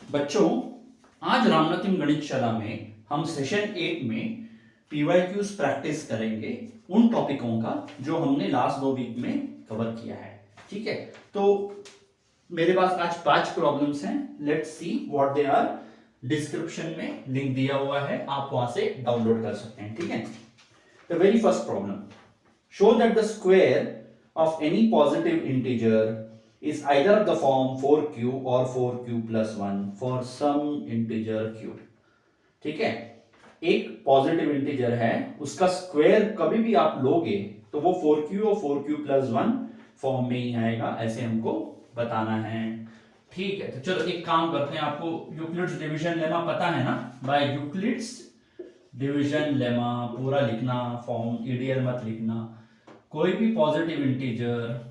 बच्चों, आज रामनाथिम गणित शाला में हम सेशन 8 में पीवाईक्यूज प्रैक्टिस करेंगे उन टॉपिकों का जो हमने लास्ट 2 वीक में कवर किया है। ठीक है, तो मेरे पास आज 5 प्रॉब्लम्स हैं। Let's see what they are. Description में लिंक दिया हुआ है, आप वहां से डाउनलोड कर सकते हैं। ठीक है, the very first problem, show that the square of any positive integer is either of the form 4q or 4q plus 1 for some integer q। ठीक है, एक पॉजिटिव इंटीजर है, उसका स्क्वायर कभी भी आप लोगे तो वो 4q और 4q प्लस 1 फॉर्म में ही आएगा, ऐसे हमको बताना है। ठीक है, तो चलो एक काम करते हैं। आपको यूक्लिड्स डिवीजन लेमा पता है ना? बाय यूक्लिड्स डिवीजन लेमा पूरा लिखना, फॉर्म ईडीएल मत लिखना। कोई भी positive integer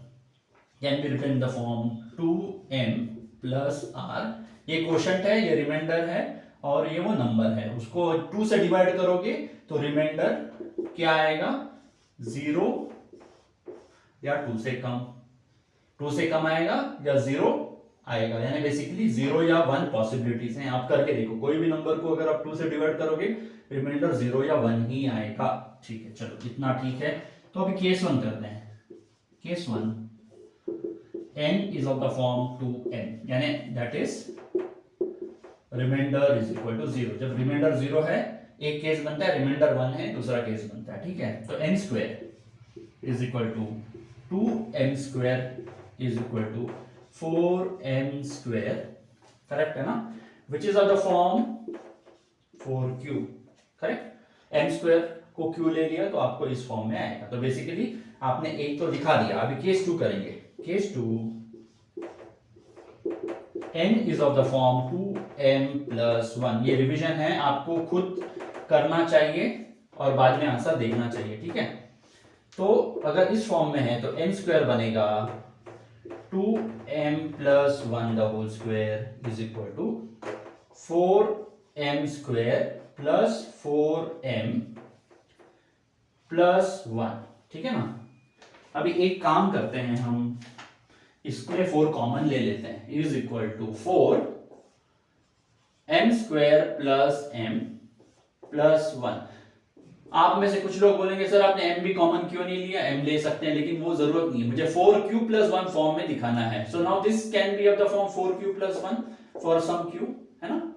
can be written in the form 2m plus r। ये क्वोशंट है, ये रिमाइंडर है और ये वो नंबर है। उसको 2 से डिवाइड करोगे तो रिमाइंडर क्या आएगा? 0 या 2 से कम। 2 से कम आएगा या 0 आएगा, यानी बेसिकली 0 या 1 पॉसिबिलिटीज हैं। आप करके देखो, कोई भी नंबर को अगर आप 2 से डिवाइड करोगे रिमाइंडर 0 या 1 ही आएगा। ठीक है, चलो इतना ठीक है। तो अभी केस 1 करते हैं। Case 1, n is of the form 2n, यानी that is remainder is equal to 0। जब रिमाइंडर 0 है, एक केस बनता है, रिमाइंडर 1 है, दूसरा केस बनता है। ठीक है, तो n square is equal to 2m square is equal to 4m square. Correct है ना? Which is of the form 4q। Correct, m square को q ले लिया तो आपको इस फॉर्म में आएगा। तो बेसिकली आपने एक तो दिखा दिया। अभी केस 2 करेंगे। Case 2, n is of the form 2m plus 1। ये रिवीजन है, आपको खुद करना चाहिए और बाद में आंसर देखना चाहिए। ठीक है, तो अगर इस फॉर्म में है तो m स्क्वायर बनेगा 2m plus 1 the whole square is equal to 4m square plus 4m plus 1। ठीक है ना? अभी एक काम करते हैं, हम इसमें 4 कॉमन ले लेते हैं। Is equal to 4m square plus m plus 1। आप में से कुछ लोग बोलेंगे सर आपने m भी कॉमन क्यों नहीं लिया? m ले सकते हैं, लेकिन वो जरूरत नहीं है, मुझे 4q प्लस 1 फॉर्म में दिखाना है। So now this can be of the form 4q plus 1 for some q, है ना?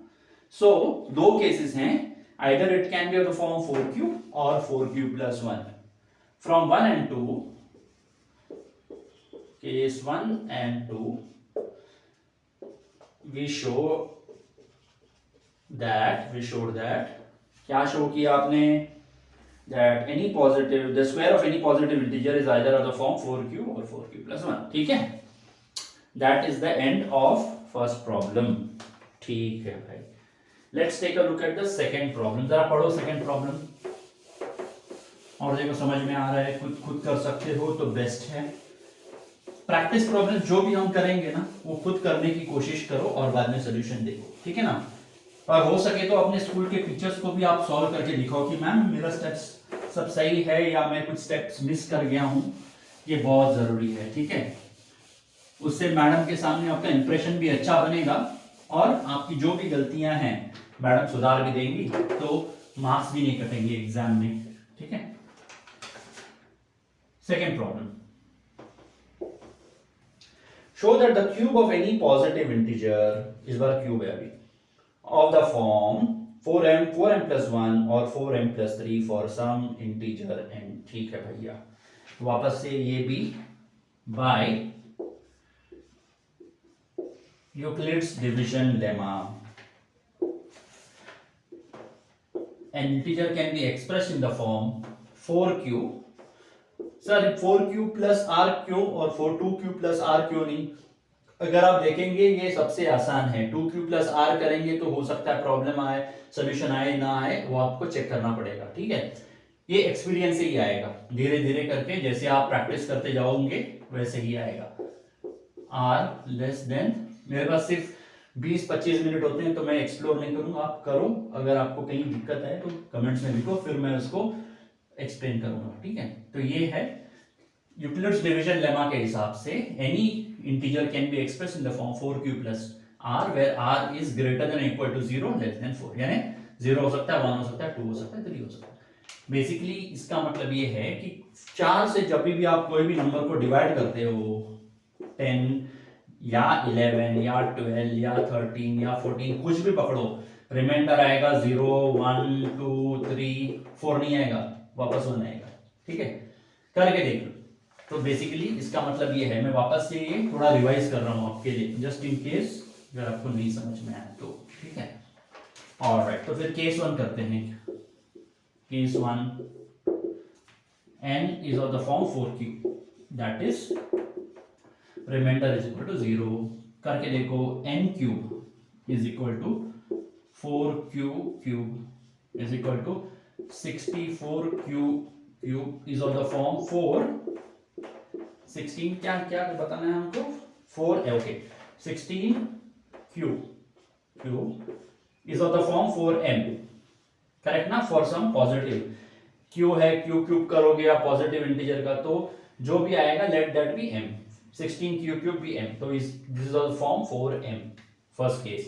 सो दो केसेस हैं, either it can be of the form 4q or 4q plus 1 from 1 and 2। case 1 and 2 we showed that क्या show किया आपने? that any positive, the square of any positive integer is either of the form 4q or 4q plus 1। ठीक है, that is the end of first problem। ठीक है भाई, let's take a look at the second problem. जरा पढ़ो second problem और देखो समझ में आ रहा है। खुद कर सकते हो तो बेस्ट है। प्रैक्टिस प्रॉब्लम जो भी हम करेंगे ना, वो खुद करने की कोशिश करो और बाद में सोल्यूशन देखो। ठीक है ना? और हो सके तो अपने स्कूल के टीचर्स को भी आप सॉल्व करके दिखाओ कि मैम मेरा स्टेप्स सब सही है या मैं कुछ स्टेप्स मिस कर गया हूं। ये बहुत जरूरी है। ठीक है, उससे मैडम के सामने आपका इंप्रेशन भी अच्छा बनेगा और आपकी जो भी गलतियां हैं मैडम सुधार भी देंगी, तो मार्क्स भी नहीं कटेंगे एग्जाम में। ठीक है, second problem, show that the cube of any positive integer is bar cube है अभी, of the form 4m plus 1 or 4m plus 3 for some integer n। ठीक है भैया, वापस से ये भी by Euclid's division lemma, an integer can be expressed in the form 4q। Sir 4q plus r क्यों और 2q प्लस r क्यों नहीं? अगर आप देखेंगे ये सबसे आसान है। 2q प्लस r करेंगे तो हो सकता है प्रॉब्लम आए, सोल्यूशन आए ना आए, वो आपको चेक करना पड़ेगा। ठीक है, ये एक्सपीरियंस से ही आएगा, धीरे धीरे करके जैसे आप प्रैक्टिस करते जाओगे वैसे ही आएगा। r लेस देन, मेरे पास सिर्फ 20-25 मिनट होते हैं तो मैं एक्सप्लोर नहीं करूंगा, आप करो। अगर आपको कहीं दिक्कत है तो कमेंट्स में लिखो, फिर मैं उसको एक्सप्लेन करूंगा। ठीक है, तो ये है यूक्लिड्स डिवीजन लेमा के हिसाब से any integer can be express in the form 4q plus r where r is greater than equal to 0 less than 4, यानी 0 हो सकता है, 1 हो सकता है, 2 हो सकता है, 3 हो सकता है। बेसिकली इसका मतलब ये है कि 4 से जब भी आप कोई भी नंबर को डिवाइड करते हो, 10 या 11 या 12 या 13 या 14 कुछ भी पकड़ो, रिमाइंडर आएगा 0 1 2 3 4 नहीं आएगा, वापस 1 आएगा। ठीक है, करके देख लो। तो बेसिकली इसका मतलब ये है, मैं वापस से ये थोड़ा रिवाइज कर रहा हूँ आपके लिए, जस्ट इन केस अगर आपको नहीं समझ में आया तो। ठीक है, ऑलराइट, तो फिर केस 1 करते हैं। Case 1, n is of the form 4q, that is remainder is equal to 0। करके देखो, n cube is equal to 4q cube is equal to 64q cube is of the form 4। 16 क्या क्या बताना है हमको, 4 है, okay. 16 cube is of the form 4m, correct ना, for some positive. Q है, क्यू क्यूब करोगे या पॉजिटिव इंटीजर का, तो जो भी आएगा let that be m। 16 q cube भी m, तो this is of form 4m, first case.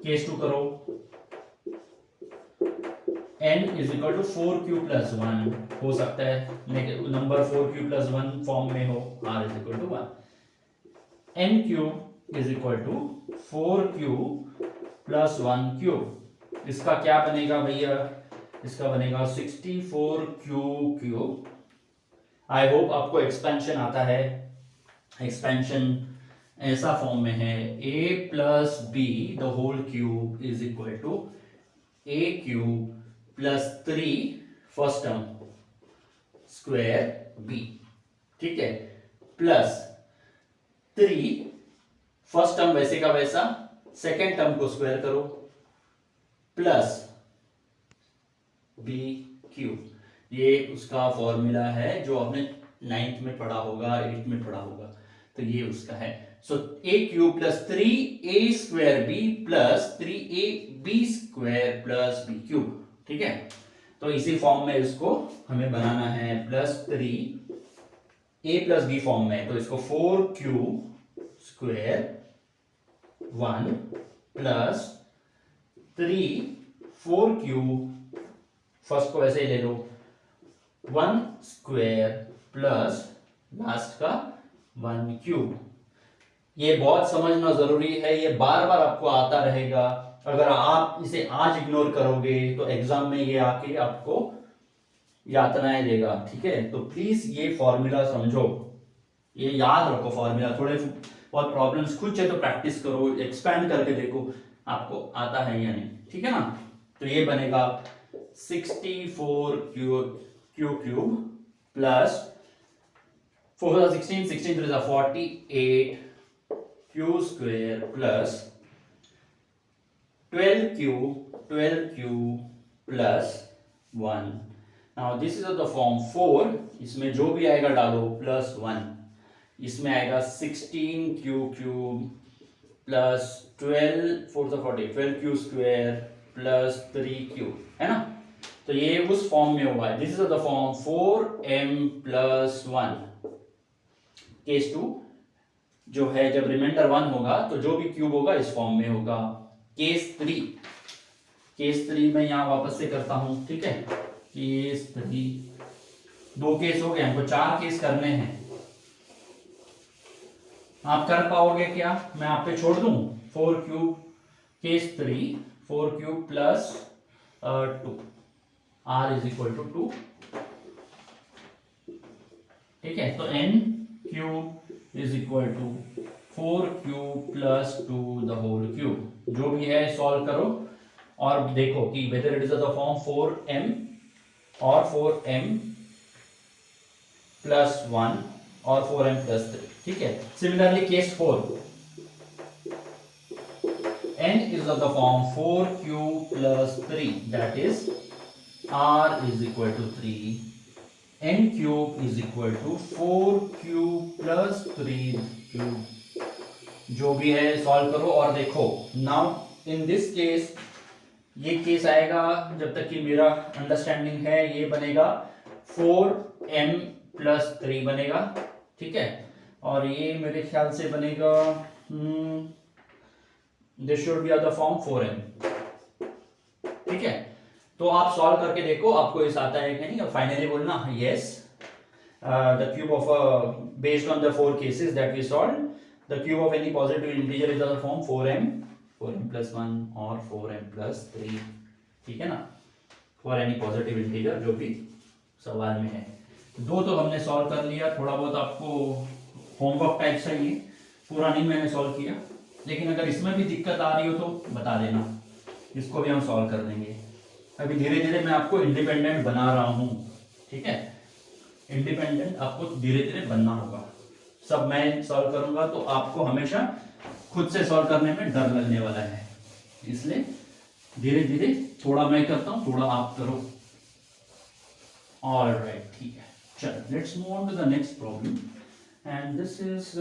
Case 2 करो, n is equal to 4q plus 1, हो सकता है नंबर 4q प्लस 1 फॉर्म में हो, r is equal to 1। n cube is equal to 4q plus 1 cube. इसका क्या बनेगा भैया, इसका बनेगा 64q क्यूब। आई होप आपको एक्सपेंशन आता है। एक्सपेंशन ऐसा फॉर्म में है, a plus B the whole cube is equal to a cube plus 3 first term square b। ठीक है, प्लस 3 फर्स्ट टर्म वैसे का वैसा, सेकेंड टर्म को स्क्वायर करो, प्लस बी क्यूब। ये उसका फॉर्मूला है जो आपने 9th में पढ़ा होगा, 8th में पढ़ा होगा, तो ये उसका है। सो a cube plus 3a square b plus 3a b square plus b cube. ठीक है, तो इसी फॉर्म में इसको हमें बनाना है, plus 3a plus b form में, तो इसको 4q square 1 plus 4q, first को ऐसे ही ले लो, 1 स्क्वायर प्लस लास्ट का 1 क्यूब। ये बहुत समझना जरूरी है, ये बार बार आपको आता रहेगा। अगर आप इसे आज इग्नोर करोगे तो एग्जाम में ये आके आपको यातनाएं देगा। ठीक है, तो प्लीज ये फॉर्मूला समझो, ये याद रखो फॉर्मूला। थोड़े बहुत प्रॉब्लम्स खुद से तो प्रैक्टिस करो, एक्सपैंड करके देखो आपको आता है या नहीं। ठीक है ना, तो ये बनेगा 64 cube plus 4 16 16 3 48 Q square plus 12 cube plus 1। Now this is of the form 4, इसमें जो भी आएगा डालो प्लस 1, इसमें आएगा 16 cube plus 12 Q square plus 3 cube, है ना। तो ये उस फॉर्म में हुआ है, this is the form 4m plus 1। Case 2 जो है, जब रिमाइंडर 1 होगा तो जो भी क्यूब होगा इस फॉर्म में होगा। केस 3 मैं यहां वापस से करता हूं। ठीक है, केस 3 2 केस हो गए, हमको 4 केस करने हैं। आप कर पाओगे क्या, मैं आप पे छोड़ दूं। 4 cube case 3 4 cube plus 2, r is equal to 2। ठीक है, तो n cube is equal to 4 cube plus 2 the whole cube. जो भी है सॉल्व करो और देखो कि whether it is the form 4m और 4m प्लस 1 और 4m प्लस 3। ठीक है, similarly case 4, n is of the form 4q plus 3, that is r is equal to 3, n cube is equal to 4q plus 3 cube। जो भी है solve करो और देखो। नाउ इन दिस केस, ये केस आएगा जब तक कि मेरा अंडरस्टैंडिंग है, ये बनेगा 4m प्लस 3 बनेगा। ठीक है, और ये मेरे ख्याल से बनेगा this should be of the form 4m। ठीक है, तो आप सॉल्व करके देखो आपको इस आता है कि नहीं, और फाइनली बोलना yes. The cube of based on the 4 cases that we solve, the cube of any positive integer is of the form 4m plus 1 और 4m प्लस 3। ठीक है ना, फॉर एनी पॉजिटिव इंटीजर जो भी सवाल में है। दो तो हमने सॉल्व कर लिया, थोड़ा बहुत आपको होमवर्क टाइप से ये पूरा नहीं मैंने सॉल्व किया, लेकिन अगर इसमें भी दिक्कत आ रही हो तो बता देना, इसको भी हम सॉल्व कर देंगे। अभी धीरे धीरे मैं आपको इंडिपेंडेंट बना रहा हूँ। ठीक है, इंडिपेंडेंट आपको धीरे धीरे बनना होगा। सब मैं सॉल्व करूंगा तो आपको हमेशा खुद से सॉल्व करने में डर लगने वाला है, इसलिए धीरे धीरे थोड़ा मैं करता हूँ, थोड़ा आप करो। ऑलराइट, ठीक है, चलो let's move on to the next problem, and this is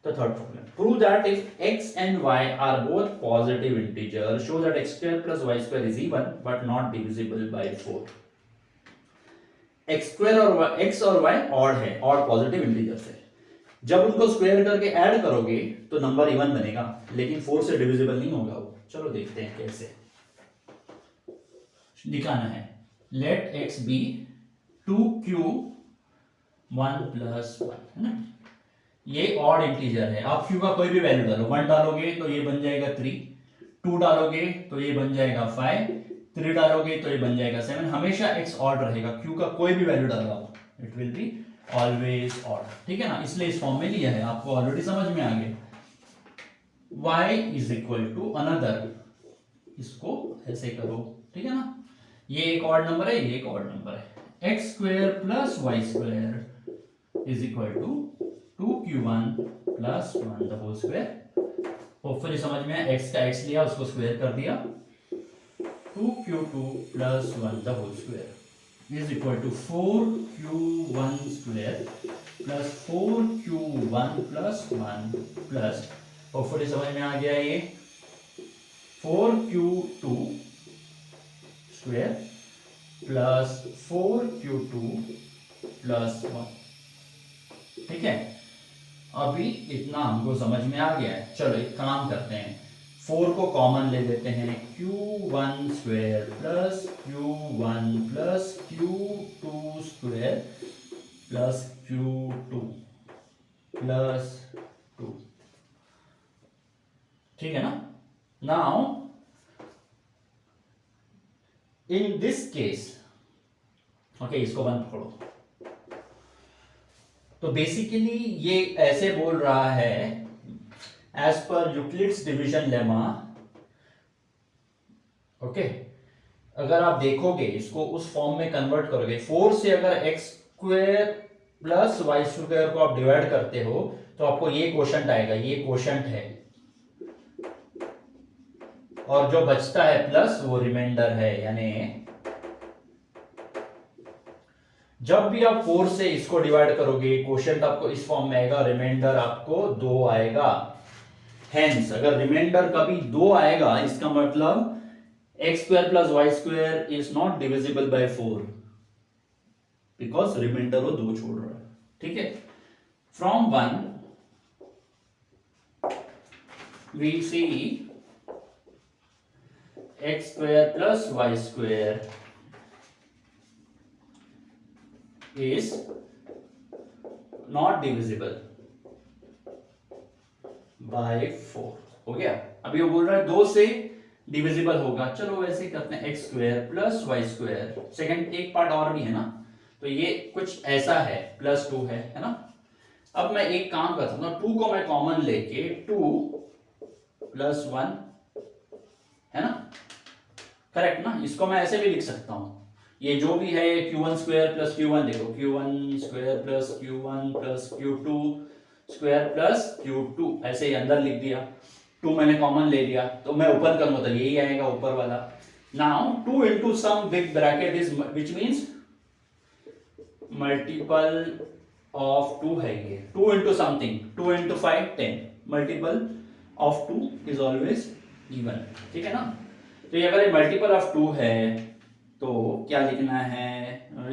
the third problem. Prove that if x and y are both positive integers, show that x square plus y square is even but not divisible by 4. x square और y, x और y odd है, odd positive integers है। जब उनको square करके add करोगे तो number even बनेगा, लेकिन 4 से डिविजिबल नहीं होगा वो। चलो देखते हैं कैसे दिखाना है। Late x be 2q 1 plus 1, है ना, ये ऑड इंटीजर है। आप q का कोई भी वैल्यू डालो, 1 डालोगे तो ये बन जाएगा 3, 2 डालोगे तो ये बन जाएगा 5, 3 डालोगे तो ये बन जाएगा 7। हमेशा x ऑड रहेगा, q का कोई भी वैल्यू डालो आप, it will be always odd. ठीक है ना, इसलिए इस फॉर्म में लिया है, आपको ऑलरेडी समझ में आ गया। y is equal to another, इसको ऐसे करो। ठीक है ना, ये एक ऑड नंबर है, ये एक ऑड नंबर है। x square plus y square is equal to 2q1 plus 1 the whole square. Hopefully समझ में आया, x का x लिया उसको स्क्वायर कर दिया, 2q2 plus 1 the whole square is equal to 4q1 square plus 4q1 plus 1 plus, hopefully समझ में आ गया, ये 4q2 square plus 4q2 plus 1। ठीक है, अभी इतना हमको समझ में आ गया है। चलो एक काम करते हैं, 4 को कॉमन ले लेते हैं, q1 square plus q1 plus q2 square plus q2 plus 2। ठीक है ना, now in this case, okay, इसको बंद पकड़ो। तो बेसिकली ये ऐसे बोल रहा है, as per Euclid's division lemma, okay, अगर आप देखोगे इसको उस फॉर्म में कन्वर्ट करोगे, 4 से अगर x square plus y square को आप डिवाइड करते हो तो आपको ये क्वोशंट आएगा, ये क्वोशंट है, और जो बचता है प्लस वो रिमाइंडर है। यानी जब भी आप 4 से इसको डिवाइड करोगे, क्वोशंट आपको इस फॉर्म में आएगा, रिमाइंडर आपको 2 आएगा। हेंस अगर रिमाइंडर कभी 2 आएगा, इसका मतलब x square plus y square is not divisible by 4, because remainder वो 2 छोड़ रहा है। ठीक है, from 1 we see x square plus y square is not divisible by 4। हो गया, अभी वो बोल रहा है 2 से डिविजिबल होगा। चलो वैसे करते हैं, x square plus y square, second एक पार्ट और भी है ना, तो ये कुछ ऐसा है, प्लस 2 है ना। अब मैं एक काम कर सकता हूँ, 2 को मैं कॉमन लेके 2 प्लस 1 है ना, करेक्ट ना, इसको मैं ऐसे भी लिख सकता हूं, ये जो भी है q1 स्क्वायर प्लस q1, देखो q1 square plus q1 plus q2 square plus q2, ऐसे ही अंदर लिख दिया। 2 मैंने कॉमन ले लिया, तो मैं ऊपर करूंगा तो यही आएगा ऊपर वाला। Now 2 into some big bracket is which means multiple of 2 है ये, 2 into something, 2 into 5 10, multiple of 2 is always even। ठीक है ना, तो ये अगर मल्टीपल ऑफ 2 है तो क्या लिखना है,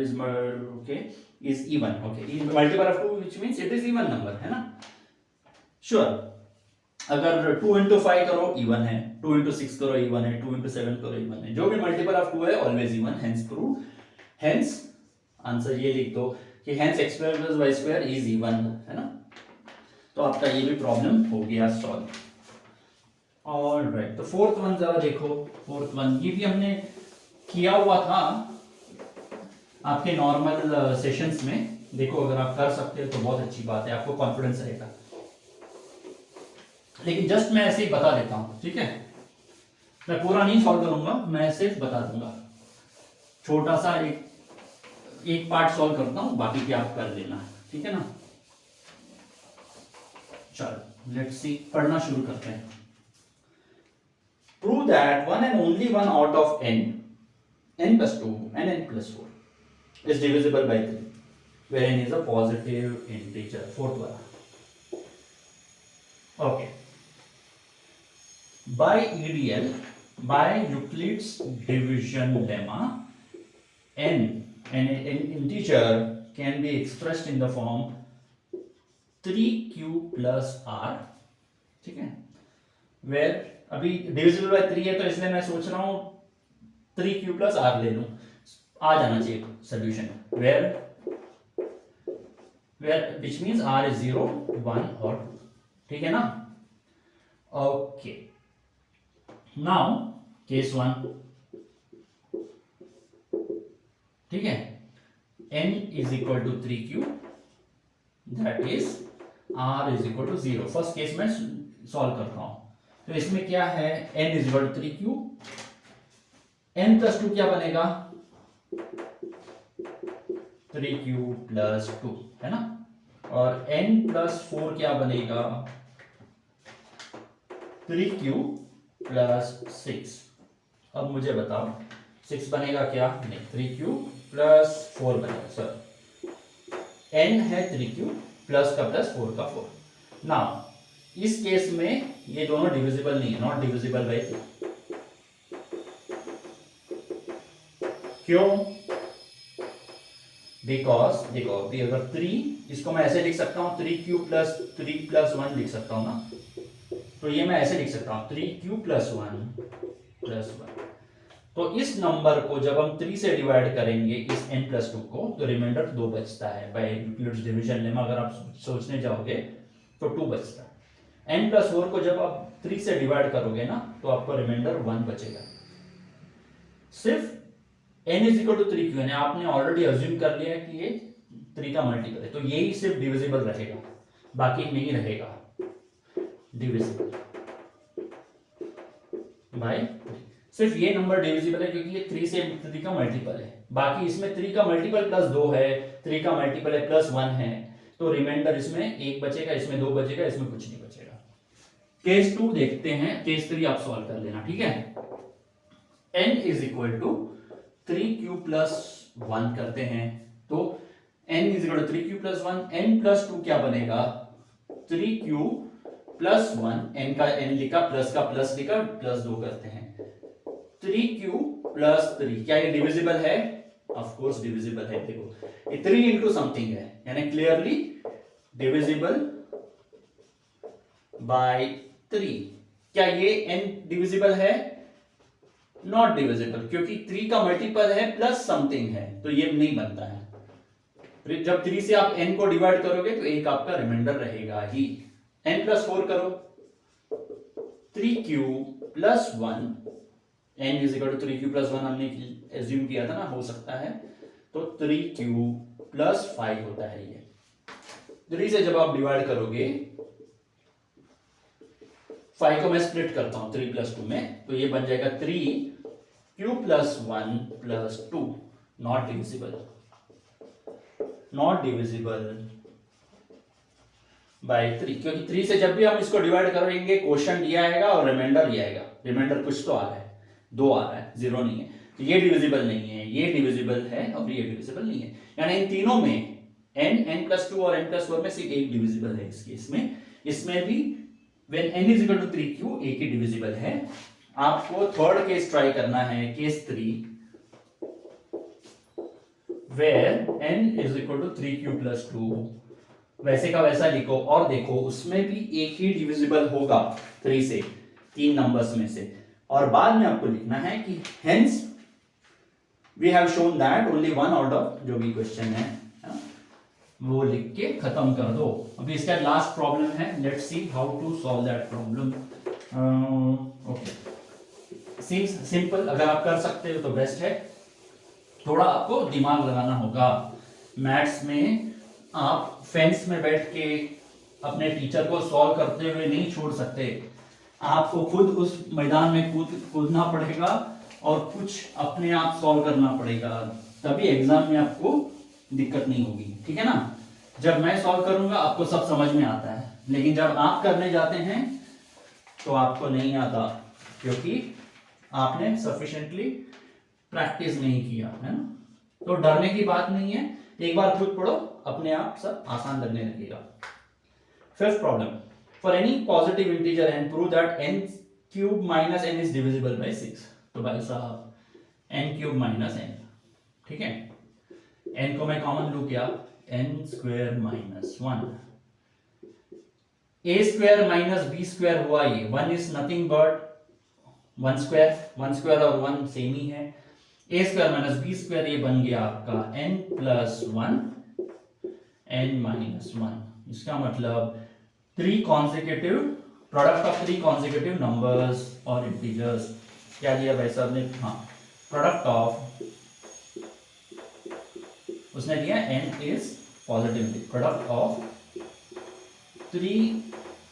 is okay is even, okay, multiple of 2 which means it is even number, है ना, श्योर। अगर 2 इंटू 5 करो इवन है, 2 इंटू 6 करो इवन है, 2 इंटू 7 करो इवन है, जो भी मल्टीपल ऑफ 2 है always even, hence prove, hence answer ये लिख दो कि hence x square plus y square is even, है ना। तो आपका ये भी प्रॉब्लम हो गया सॉल्व। ऑलराइट, तो फोर्थ वन जरा देखो। फोर्थ वन ये भी हमने किया हुआ था आपके नॉर्मल सेशंस में। देखो अगर आप कर सकते हो तो बहुत अच्छी बात है, आपको कॉन्फिडेंस रहेगा। लेकिन जस्ट मैं ऐसे ही बता देता हूं, ठीक है। मैं पूरा नहीं सॉल्व करूंगा, मैं सिर्फ बता दूंगा। छोटा सा एक पार्ट सॉल्व करता हूं, बाकी क्या आप कर लेना, ठीक है ना। चलो लेट्स सी, पढ़ना शुरू करते हैं। Prove that one and only one out of n plus 2 and n plus 4 is divisible by 3 where n is a positive integer, fourth वाला। okay, by EDL, by Euclid's division lemma, n an integer can be expressed in the form 3q plus r, ठीक है। where अभी divisible by 3 है तो इसलिए मैं सोच रहा हूं 3q plus r ले लूं, आ जाना चाहिए solution. where which means r is 0 1 और 2, ठीक है ना। ओके, नाउ केस 1, ठीक है। n is equal to 3q, that is r is equal to 0। First case में सॉल्व करता हूं, तो इसमें क्या है, n is equal to 3q, n plus 2 क्या बनेगा, 3q plus 2, है ना। और n plus 4 क्या बनेगा, 3q plus 6। अब मुझे बताओ 6 बनेगा क्या, नहीं, 3q plus 4 बनेगा, सर n है 3q प्लस का प्लस 4 का 4। नाउ इस केस में ये दोनों डिविजिबल नहीं है, नॉट डिविजिबल बाय 3। क्यों, बिकॉज देखो अभी अगर 3, इसको मैं ऐसे लिख सकता हूं 3q प्लस 3 प्लस 1 लिख सकता हूं ना, तो ये मैं ऐसे लिख सकता हूं 3q प्लस 1 प्लस 1। तो इस नंबर को जब हम 3 से डिवाइड करेंगे इस n प्लस 2 को, तो रिमाइंडर 2 बचता है। बाय यूक्लिड्स डिवीजन लेमा अगर आप सोचने जाओगे तो 2 बचता है। n प्लस 4 को जब आप 3 से डिवाइड करोगे ना, तो आपको रिमाइंडर 1 बचेगा। सिर्फ n is equal to 3q, यानी आपने ऑलरेडी अज्यूम कर लिया कि ये 3 का मल्टीपल है, तो यही सिर्फ डिविजिबल रहेगा, बाकी नहीं रहेगा डिविजिबल बाय। सिर्फ ये नंबर डिविजिबल है क्योंकि ये 3 से 3 का मल्टीपल है। बाकी इसमें 3 का मल्टीपल प्लस 2 है, 3 का मल्टीपल है प्लस 1 है, तो रिमाइंडर इसमें 1 बचेगा, इसमें 2 बचेगा, इसमें कुछ नहीं बचेगा। केस 2 देखते हैं, केस 3 आप सॉल्व कर लेना, ठीक है। n is equal to 3q plus 1 करते हैं, तो n is equal to 3q plus 1, n plus 2 क्या बनेगा, 3q प्लस 1, n का n लिखा, प्लस का प्लस लिखा, प्लस 2 करते हैं, 3q प्लस 3, क्या ये डिविजिबल है, ऑफ कोर्स डिविजिबल है। देखो ये 3 इंटू समथिंग है, यानी क्लियरली डिविजिबल बाय 3। क्या ये n डिविजिबल है, नॉट डिविजिबल, क्योंकि 3 का मल्टीपल है प्लस समथिंग है, तो ये नहीं बनता है। जब 3 से आप n को डिवाइड करोगे तो एक आपका रिमाइंडर रहेगा ही। n प्लस 4 करो, 3q plus 1, n is equal to 3q plus 1 हमने एज्यूम किया था ना, हो सकता है, तो 3q प्लस 5 होता है ये। 3 से जब आप डिवाइड करोगे, 5 को मैं स्प्लिट करता हूं 3 प्लस 2 में, तो ये बन जाएगा 3q plus 1 plus 2, not divisible, not divisible bye 3, क्योंकि 3 से जब भी हम इसको डिवाइड करेंगे क्वोशंट ये आएगा और रिमाइंडर ये आएगा। रिमाइंडर कुछ तो आ रहा है, 2 आ रहा है, 0 नहीं है, तो ये डिविजिबल नहीं है, ये डिविजिबल है और ये डिविजिबल नहीं है। यानी इन तीनों में n, n प्लस 2 और n प्लस 4 में से एक डिविजिबल है इस केस में। इसमें भी when n is equal to 3q एक ही डिविजिबल है। आपको थर्ड केस ट्राई करना है, case 3, where n is equal to 3q plus 2 वैसे का वैसा लिखो और देखो उसमें भी एक ही डिविजिबल होगा 3 से, 3 नंबर्स में से, और बाद में आपको लिखना है कि hence we have shown that only one out of जो भी क्वेश्चन है वो लिख के खत्म कर दो। अभी इसका लास्ट प्रॉब्लम है, let's see how to solve that problem. Okay, seems simple, अगर आप कर सकते हो तो बेस्ट है, थोड़ा आपको दिमाग लगाना होगा। मैथ्स में आप फेंस में बैठ के अपने टीचर को सॉल्व करते हुए नहीं छोड़ सकते, आपको खुद उस मैदान में कूदना पड़ेगा और कुछ अपने आप सॉल्व करना पड़ेगा, तभी एग्जाम में आपको दिक्कत नहीं होगी, ठीक है ना। जब मैं सॉल्व करूंगा आपको सब समझ में आता है, लेकिन जब आप करने जाते हैं तो आपको नहीं आता, क्योंकि आपने सफिशिएंटली प्रैक्टिस नहीं किया है ना। तो डरने की बात नहीं है, एक बार खुद पढ़ो, अपने आप सब आसान लगने लगेगा। Fifth problem, for any positive integer n prove that n cube minus n is divisible by 6। तो भाई साहब n क्यूब माइनस n, ठीक है, n को मैं कॉमन लूं क्या, n square minus 1, a square minus b square हुआ, ये 1 इज नथिंग बट 1 स्क्वायर और 1 सेम ही है, a square minus b square ये बन गया आपका n प्लस 1 n माइनस 1। इसका मतलब 3 consecutive product of 3 consecutive numbers और इंटीजर्स, क्या दिया भाई साहब ने, हाँ प्रोडक्ट ऑफ, उसने दिया n is positive, product of 3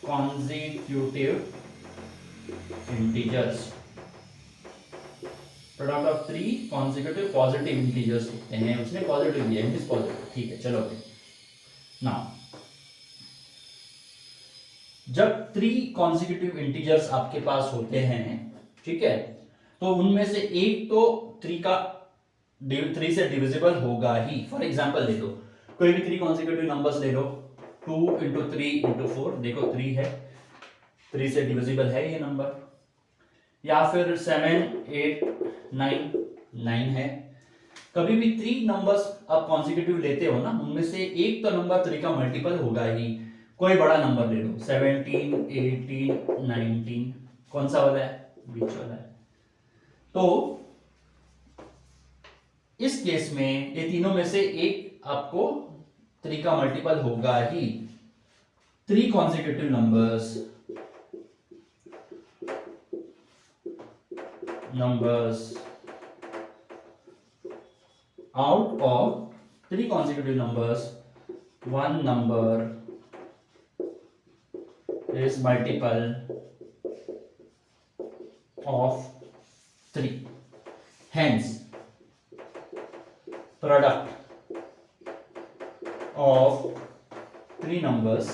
consecutive integers, product of 3 consecutive positive integers लिखते हैं, उसने पॉजिटिव दिया, इट इज पॉजिटिव, ठीक है चलो। नाउ जब 3 कॉन्सेक्यूटिव इंटीजर्स आपके पास होते हैं, ठीक है, तो उनमें से एक तो 3 से डिविजिबल होगा ही। फॉर एग्जांपल ले लो, कोई भी 3 कॉन्सेक्यूटिव नंबर्स ले लो, 2 इंटू 3 इंटू 4, देखो 3 है, 3 से डिविजिबल है ये नंबर, या फिर 7 8 9 है। कभी भी 3 नंबर्स आप कॉन्सेक्यूटिव लेते हो ना, उनमें से एक तो नंबर 3 का मल्टीपल होगा ही। कोई बड़ा नंबर ले लो, 17 18 19, कौन सा वाला है, बीच वाला है। तो इस केस में ये तीनों में से एक आपको 3 का मल्टीपल होगा ही। 3 consecutive numbers out of 3 consecutive numbers, one number is multiple of 3. Hence, product of 3 numbers,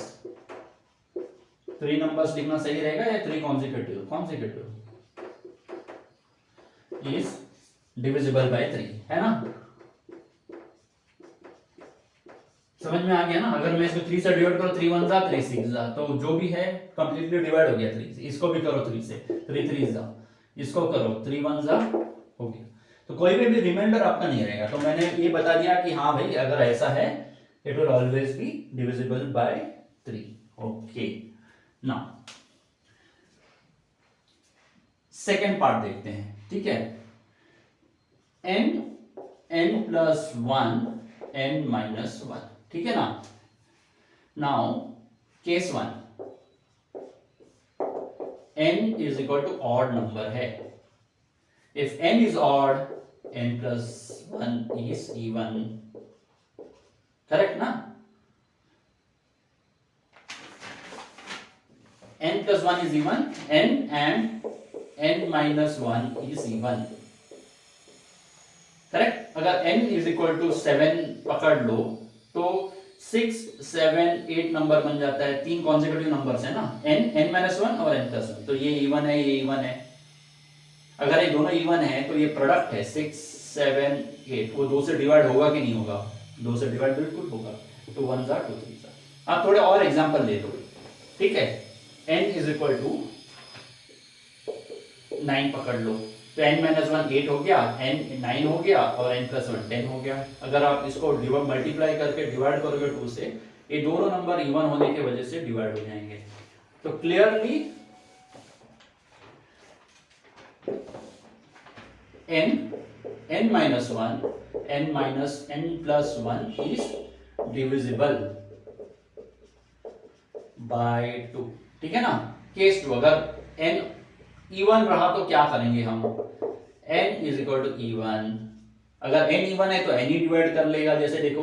3 numbers लिखना सही रहेगा या 3 consecutive is divisible by 3, है ना। समझ में आ गया ना। अगर मैं इसको 3 से डिवाइड करो, 3 1 जा 3 6 जा, तो जो भी है कंप्लीटली डिवाइड हो गया 3 से। इसको भी करो 3 से, 3 3 जा, इसको करो 3 1 जा, हो गया। तो कोई भी रिमाइंडर आपका नहीं रहेगा। तो मैंने ये बता दिया कि हाँ भाई अगर ऐसा है it will always be divisible by 3। Okay, now second part देखते हैं, ठीक है। n प्लस 1 n माइनस 1, ठीक है ना। Now case 1, n is equal to odd number है। If n is odd, n plus 1 is even, correct ना। n plus 1 is even, n and n minus 1 is even, correct. अगर n is equal to 7 पकड़ लो तो 6 7 8 number बन जाता है। 3 consecutive numbers है ना, n माइनस 1 और n प्लस 1, तो ये इवन है, ये इवन है। अगर ये दोनों इवन है तो ये प्रोडक्ट है 6 7 8, वो 2 से डिवाइड होगा कि नहीं होगा, 2 से डिवाइड बिल्कुल होगा। तो 1 जा 2 3 जा। आप थोड़े और एग्जांपल ले लो, ठीक है। n इज इक्वल टू 9 पकड़ लो, तो n माइनस 1 8 हो गया, n 9 हो गया और n प्लस 1 10 हो गया। अगर आप इसको मल्टीप्लाई करके डिवाइड करोगे 2 से ये दोनों नंबर इवन होने की वजह से डिवाइड हो जाएंगे। तो clearly n minus 1 n minus n plus 1 is divisible by 2। ठीक है ना। केस 2, अगर n इवन रहा तो क्या करेंगे हम, n is equal to even. अगर n इवन है तो n ही डिवाइड कर लेगा। जैसे देखो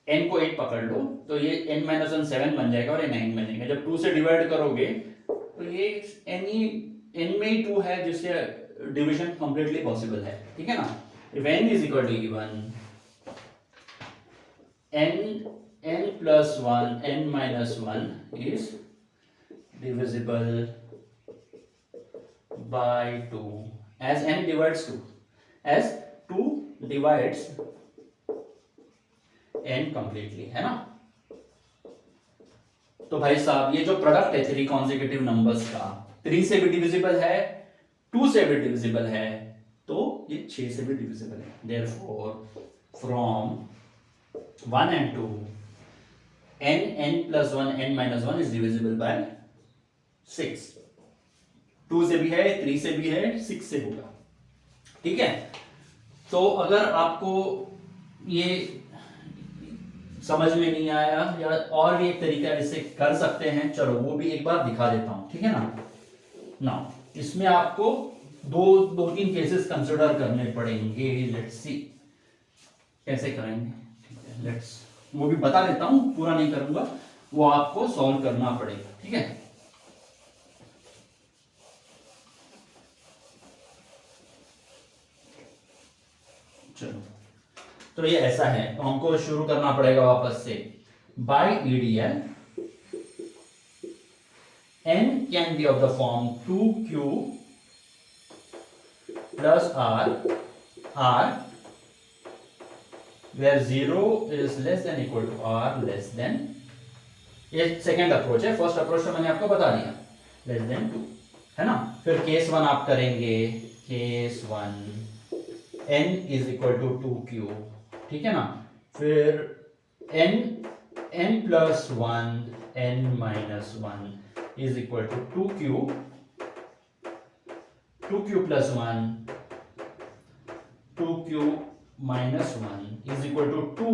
n को 8 पकड़ लो तो ये n माइनस 1 7 बन जाएगा और ये 9 बनेगा। जब 2 से डिवाइड करोगे तो ये n में ही 2 है, जिससे डिवीजन कंप्लीटली पॉसिबल है। ठीक है ना। If n is equal to even n plus 1 n minus 1 is divisible by 2 as n divides 2, as 2 divides n completely, है ना। तो भाई साहब ये जो प्रोडक्ट है 3 कॉन्सेक्यूटिव नंबर्स का, 3 से भी डिविजिबल है, 2 से भी डिविजिबल है, तो ये 6 से भी डिविजिबल है। Therefore from 1 and 2 n plus 1 n minus 1 is divisible by 6। 2 से भी है, 3 से भी है, 6 से होगा। ठीक है। तो अगर आपको ये समझ में नहीं आया या और भी एक तरीका इसे कर सकते हैं, चलो वो भी एक बार दिखा देता हूं। ठीक है ना। इसमें आपको दो तीन केसेस कंसिडर करने पड़ेंगे। लेट्स सी कैसे करेंगे। लेट्स वो भी बता देता हूं, पूरा नहीं करूंगा, वो आपको सॉल्व करना पड़ेगा। ठीक है। चलो तो ये ऐसा है, तो हमको शुरू करना पड़ेगा वापस से। By EDL n can be of the form 2q plus r where 0 is less than equal to r less than, ये सेकेंड अप्रोच है। फर्स्ट अप्रोच तो मैंने आपको बता दिया, लेस देन 2, है ना। फिर केस 1 आप करेंगे, case 1 n is equal to 2q। ठीक है ना। फिर n plus 1 n minus 1 is equal to 2q plus 1 2q minus 1 is equal to 2,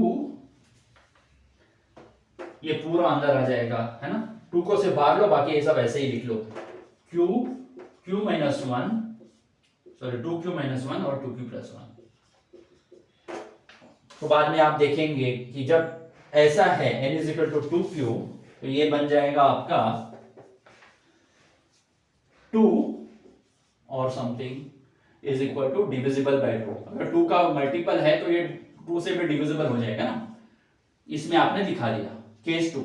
ये पूरा अंदर आ जाएगा, है ना। 2 को से बाहर लो, बाकी ये सब ऐसे ही लिख लो। q minus 1, sorry 2q minus 1 और 2q प्लस 1। तो बाद में आप देखेंगे कि जब ऐसा है n is equal to 2q, तो ये बन जाएगा आपका 2 और something is equal to divisible by 2। अगर 2 का मल्टीपल है तो ये 2 से भी डिविजिबल हो जाएगा ना। इसमें आपने दिखा दिया। Case 2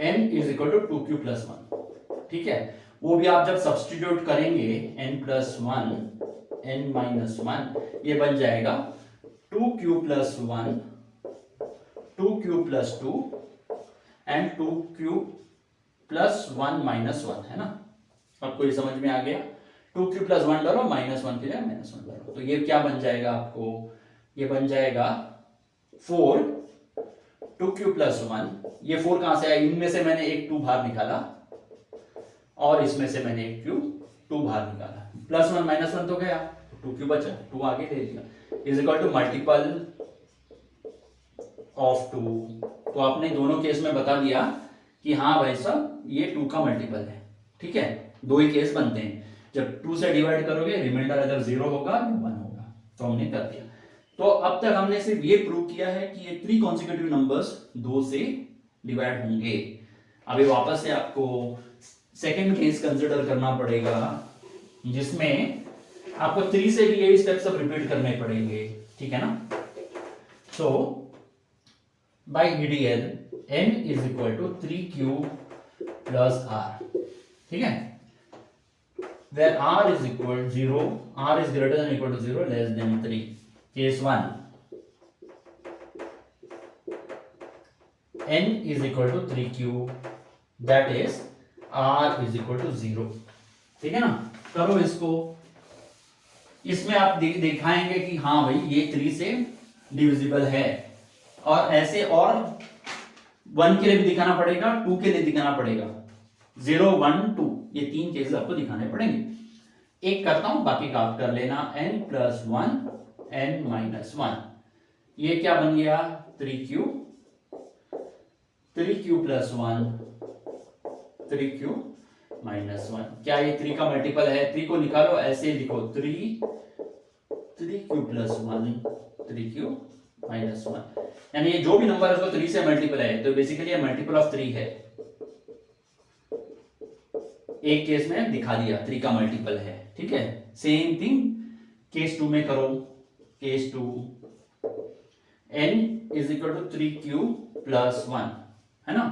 n is equal to 2q plus 1। ठीक है। वो भी आप जब सब्स्टिट्यूट करेंगे n प्लस 1 n माइनस 1, ये बन जाएगा 2q plus 1 2q plus 2 and 2q plus 1 minus 1, है ना। आपको ये समझ में आ गया। 2q प्लस 1 डालो, माइनस 1 की जगह माइनस 1 डालो, तो ये क्या बन जाएगा आपको, ये बन जाएगा 4 2q प्लस 1। ये 4 कहां से आया, इनमें से मैंने एक 2 बाहर निकाला और इसमें से मैंने एक 2 बाहर निकाला। प्लस 1 माइनस 1 तो गया, 2q बचा, 2 आगे ले लिया। Is equal to multiple of 2। तो आपने दोनों केस में बता दिया कि हाँ भाई साहब ये 2 का मल्टीपल है। ठीक है। 2 ही केस बनते हैं। जब 2 से डिवाइड करोगे, रिमाइंडर अगर 0 होगा या 1 होगा, तो हमने कर दिया। तो अब तक हमने सिर्फ ये प्रूव किया है कि ये 3 कॉन्सेक्यूटिव नंबर्स 2 से डिवाइड होंगे। अभी वापस से आपको सेकेंड केस कंसिडर करना पड़ेगा, जिसमें आपको 3 से भी यही स्टेप सब रिपीट करने पड़ेंगे। ठीक है ना। So by EDL n is equal to 3q plus r। ठीक है। where r is equal 0, r is greater than or equal to 0, less than 3. Case 1 n is equal to 3q, that is r is equal to 0। ठीक है ना। करो इसको। इसमें आप दिखाएंगे कि हाँ भाई ये 3 से डिविजिबल है। और ऐसे और 1 के लिए भी दिखाना पड़ेगा, 2 के लिए दिखाना पड़ेगा, 0 1 2 ये 3 केसेस आपको दिखाने पड़ेंगे। एक करता हूं, बाकी का आप कर लेना। n+1 n-1 ये क्या बन गया 3q, 3q + 1 3q - 1। क्या ये 3 का मल्टीपल है? 3 को निकालो, ऐसे लिखो 3q + 1 3q - 1, यानी ये जो भी नंबर है उसको 3 से मल्टीपल है, तो बेसिकली ये मल्टीपल ऑफ 3 है। एक केस में दिखा दिया 3 का मल्टीपल है, ठीक है। सेम थिंग केस 2 में करो। केस 2 n = 3q + 1 है ना,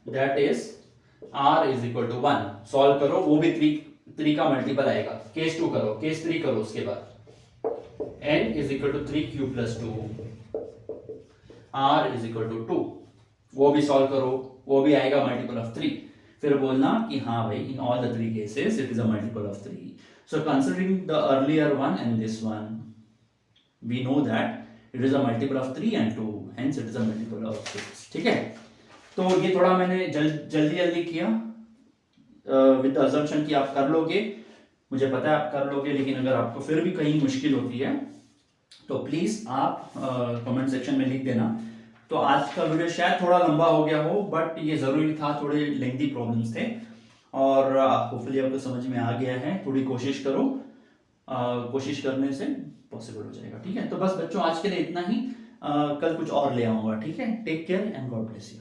दैट इज r = 1। सॉल्व करो, वो भी 3 का मल्टीपल आएगा। केस 2 करो, केस 3 करो, उसके बाद n = 3q + 2 r = 2, वो भी सॉल्व करो, वो भी आएगा मल्टीपल ऑफ 3। फिर बोलना कि हाँ भाई in all the 3 cases it is a multiple of 3। So considering the earlier one and this one, we know that it is a multiple of 3 and 2, hence it is a multiple of 6, ठीक है। तो ये थोड़ा मैंने जल्दी जल्दी किया with the assumption कि आप कर लोगे, मुझे पता है आप कर लोगे, लेकिन अगर आपको फिर भी कहीं मुश्किल होती है तो प्लीज आप कमेंट सेक्शन में लिख देना। तो आज का वीडियो शायद थोड़ा लंबा हो गया हो, बट ये जरूरी था, थोड़े लेंथी प्रॉब्लम्स थे, और होपफुली आपको समझ में आ गया है। थोड़ी कोशिश करो, कोशिश करने से पॉसिबल हो जाएगा, ठीक है। तो बस बच्चों आज के लिए इतना ही, कल कुछ और ले आऊंगा, ठीक है। Take care and God bless you.